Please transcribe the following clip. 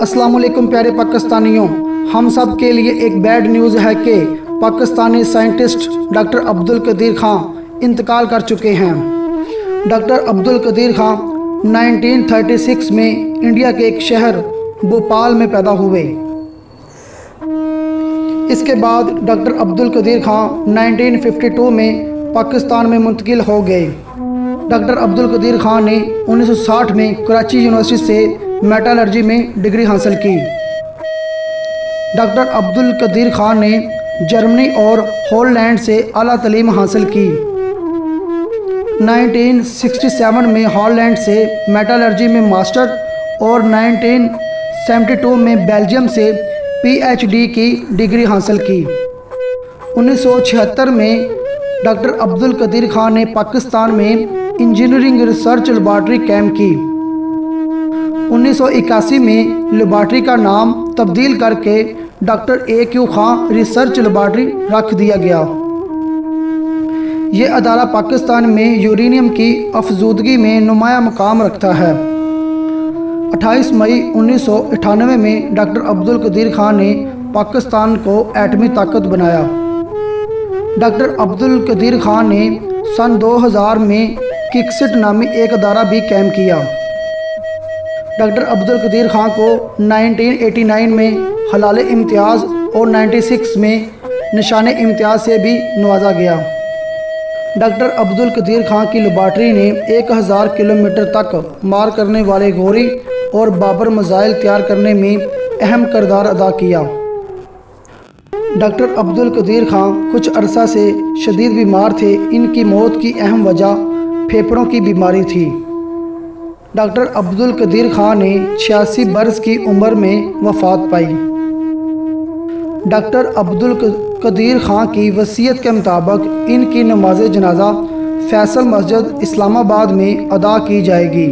अस्सलाम वालेकुम प्यारे पाकिस्तानियों, हम सब के लिए एक बैड न्यूज़ है कि पाकिस्तानी साइंटिस्ट डॉक्टर अब्दुल कदीर खान इंतकाल कर चुके हैं। डॉक्टर अब्दुल कदीर खान 1936 में इंडिया के एक शहर भोपाल में पैदा हुए। इसके बाद डॉक्टर अब्दुल कदीर खान 1952 में पाकिस्तान में मुंतकिल हो गए। डॉक्टर अब्दुल कदीर खान ने 1960 में कराची यूनिवर्सिटी से मेटलर्जी में डिग्री हासिल की। डॉक्टर अब्दुल कदीर खान ने जर्मनी और हॉलैंड से आला तालीम हासिल की। 1967 में हॉलैंड से मेटलर्जी में मास्टर और 1972 में बेल्जियम से पीएचडी की डिग्री हासिल की। 1976 में डॉक्टर अब्दुल कदीर खान ने पाकिस्तान में इंजीनियरिंग रिसर्च लेबॉर्ट्री कैम की। 1981 में लेबॉर्ट्री का नाम तब्दील करके डॉक्टर ए.क्यू. खान रिसर्च लेबॉर्ट्री रख दिया गया। ये अदारा पाकिस्तान में यूरेनियम की अफजूदगी में नुमाया मुकाम रखता है। 28 मई 1998 में डॉक्टर अब्दुल कदीर खान ने पाकिस्तान को एटमी ताकत बनाया। डॉक्टर अब्दुल कदीर खान ने सन 2000 में किकसिट नामी एक अदारा भी कायम किया। डॉक्टर अब्दुल कदीर खान को 1989 में हलाल इम्तियाज़ और 96 में निशान इम्तियाज़ से भी नवाजा गया। डॉक्टर अब्दुल कदीर खान की लेबॉर्ट्री ने 1000 किलोमीटर तक मार करने वाले गोरी और बाबर मिसाइल तैयार करने में अहम किरदार अदा किया। डॉक्टर अब्दुल कदीर खान कुछ अरसा से शदीद बीमार थे। इनकी मौत की अहम वजह फेफड़ों की बीमारी थी। डॉक्टर अब्दुल कदीर खान ने 86 बरस की उम्र में वफ़ात पाई। डॉक्टर अब्दुल कदीर खान की वसीयत के मुताबिक इनकी नमाज जनाजा फैसल मस्जिद इस्लामाबाद में अदा की जाएगी।